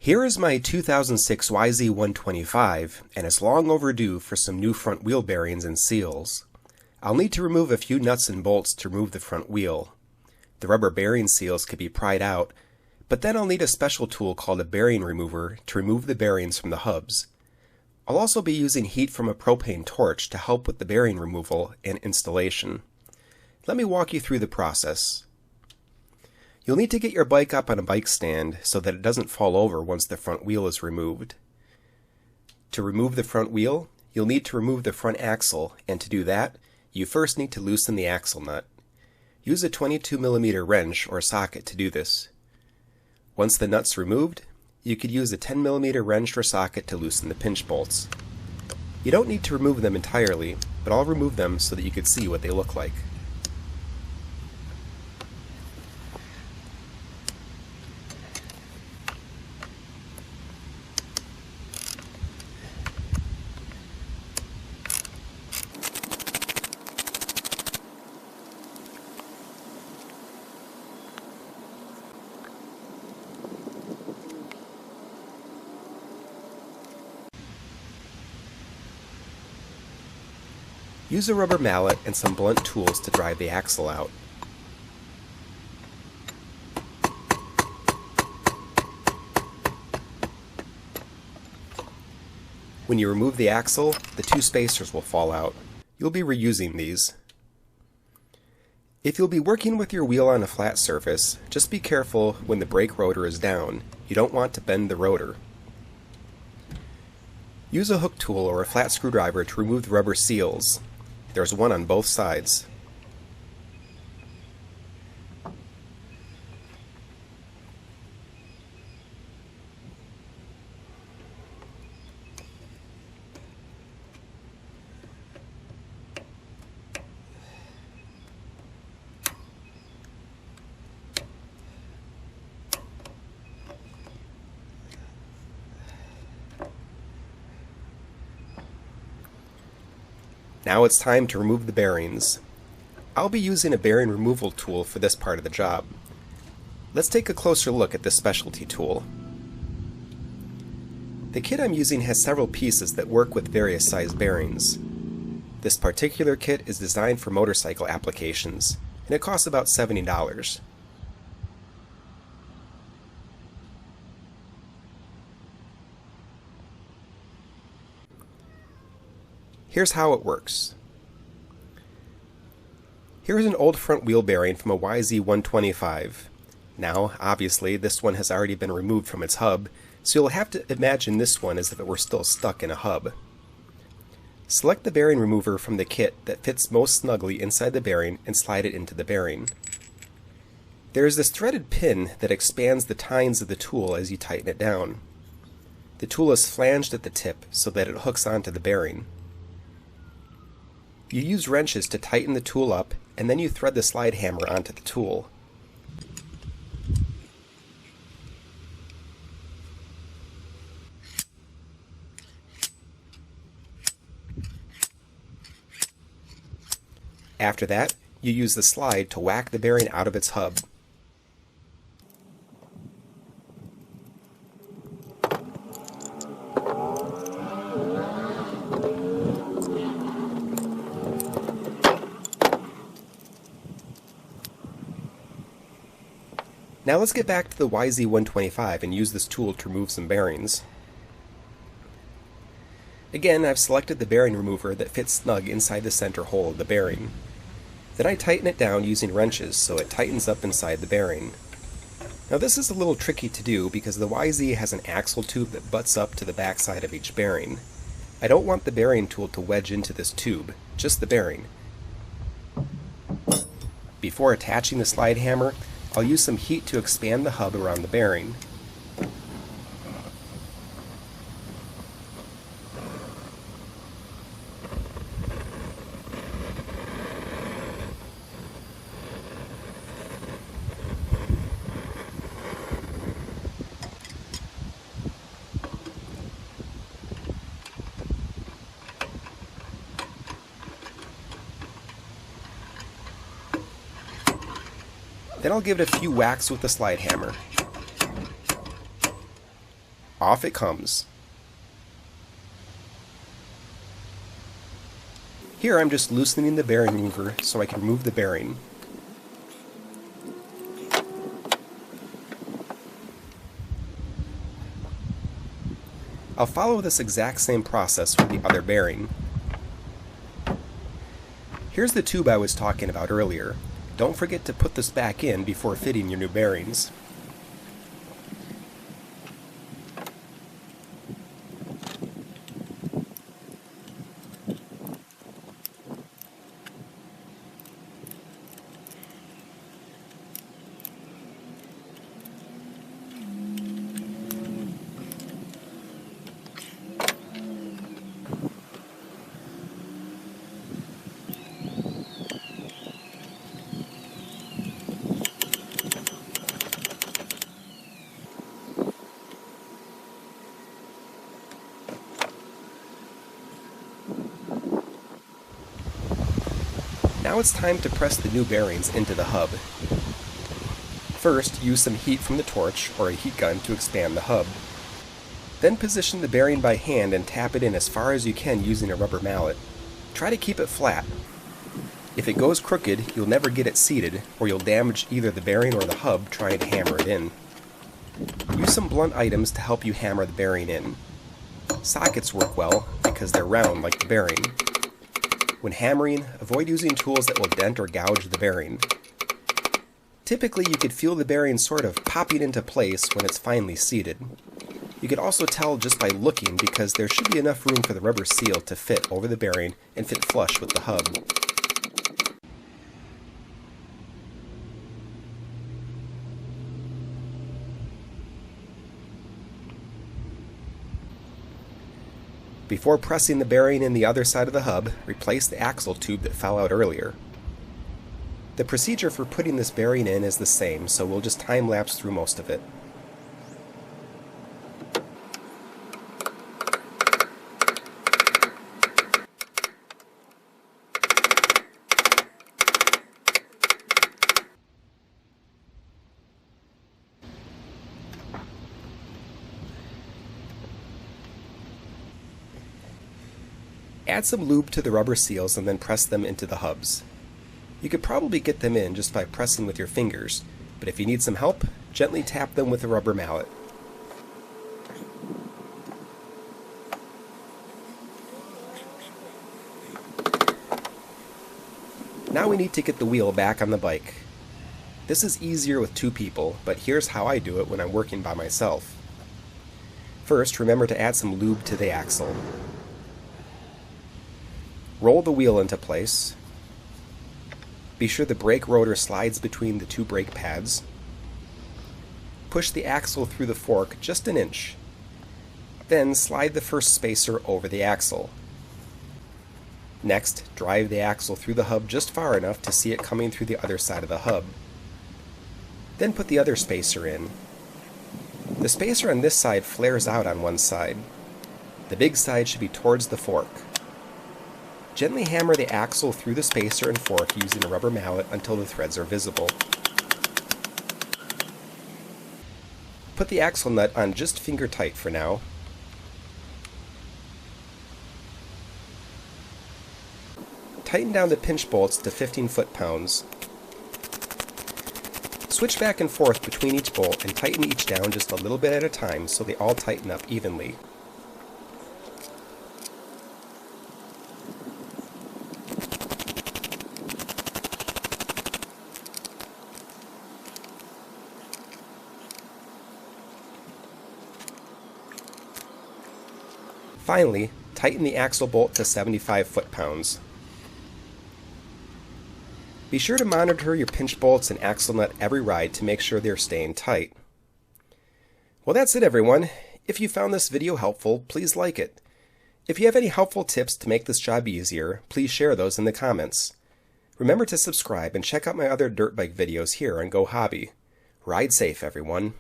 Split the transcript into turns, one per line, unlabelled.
Here is my 2006 YZ125, and it's long overdue for some new front wheel bearings and seals. I'll need to remove a few nuts and bolts to remove the front wheel. The rubber bearing seals can be pried out, but then I'll need a special tool called a bearing remover to remove the bearings from the hubs. I'll also be using heat from a propane torch to help with the bearing removal and installation. Let me walk you through the process. You'll need to get your bike up on a bike stand so that it doesn't fall over once the front wheel is removed. To remove the front wheel, you'll need to remove the front axle, and to do that, you first need to loosen the axle nut. Use a 22mm wrench or socket to do this. Once the nut's removed, you could use a 10mm wrench or socket to loosen the pinch bolts. You don't need to remove them entirely, but I'll remove them so that you can see what they look like. Use a rubber mallet and some blunt tools to drive the axle out. When you remove the axle, the two spacers will fall out. You'll be reusing these. If you'll be working with your wheel on a flat surface, just be careful when the brake rotor is down. You don't want to bend the rotor. Use a hook tool or a flat screwdriver to remove the rubber seals. There's one on both sides. Now it's time to remove the bearings. I'll be using a bearing removal tool for this part of the job. Let's take a closer look at this specialty tool. The kit I'm using has several pieces that work with various size bearings. This particular kit is designed for motorcycle applications, and it costs about $70. Here's how it works. Here's an old front wheel bearing from a YZ125. Now, obviously, this one has already been removed from its hub, so you'll have to imagine this one as if it were still stuck in a hub. Select the bearing remover from the kit that fits most snugly inside the bearing and slide it into the bearing. There is this threaded pin that expands the tines of the tool as you tighten it down. The tool is flanged at the tip so that it hooks onto the bearing. You use wrenches to tighten the tool up, and then you thread the slide hammer onto the tool. After that, you use the slide to whack the bearing out of its hub. Now let's get back to the YZ125 and use this tool to remove some bearings. Again, I've selected the bearing remover that fits snug inside the center hole of the bearing. Then I tighten it down using wrenches so it tightens up inside the bearing. Now this is a little tricky to do because the YZ has an axle tube that butts up to the back side of each bearing. I don't want the bearing tool to wedge into this tube, just the bearing. Before attaching the slide hammer, I'll use some heat to expand the hub around the bearing. Then I'll give it a few whacks with the slide hammer. Off it comes. Here I'm just loosening the bearing remover so I can remove the bearing. I'll follow this exact same process with the other bearing. Here's the tube I was talking about earlier. Don't forget to put this back in before fitting your new bearings. Now it's time to press the new bearings into the hub. First, use some heat from the torch or a heat gun to expand the hub. Then position the bearing by hand and tap it in as far as you can using a rubber mallet. Try to keep it flat. If it goes crooked, you'll never get it seated, or you'll damage either the bearing or the hub trying to hammer it in. Use some blunt items to help you hammer the bearing in. Sockets work well because they're round like the bearing. When hammering, avoid using tools that will dent or gouge the bearing. Typically, you could feel the bearing sort of popping into place when it's finally seated. You could also tell just by looking because there should be enough room for the rubber seal to fit over the bearing and fit flush with the hub. Before pressing the bearing in the other side of the hub, replace the axle tube that fell out earlier. The procedure for putting this bearing in is the same, so we'll just time-lapse through most of it. Add some lube to the rubber seals and then press them into the hubs. You could probably get them in just by pressing with your fingers, but if you need some help, gently tap them with a rubber mallet. Now we need to get the wheel back on the bike. This is easier with two people, but here's how I do it when I'm working by myself. First, remember to add some lube to the axle. Roll the wheel into place. Be sure the brake rotor slides between the two brake pads. Push the axle through the fork just an inch. Then slide the first spacer over the axle. Next, drive the axle through the hub just far enough to see it coming through the other side of the hub. Then put the other spacer in. The spacer on this side flares out on one side. The big side should be towards the fork. Gently hammer the axle through the spacer and fork using a rubber mallet until the threads are visible. Put the axle nut on just finger tight for now. Tighten down the pinch bolts to 15 foot-pounds. Switch back and forth between each bolt and tighten each down just a little bit at a time so they all tighten up evenly. Finally, tighten the axle bolt to 75 foot-pounds. Be sure to monitor your pinch bolts and axle nut every ride to make sure they're staying tight. Well, that's it, everyone. If you found this video helpful, please like it. If you have any helpful tips to make this job easier, please share those in the comments. Remember to subscribe and check out my other dirt bike videos here on Go Hobby. Ride safe, everyone.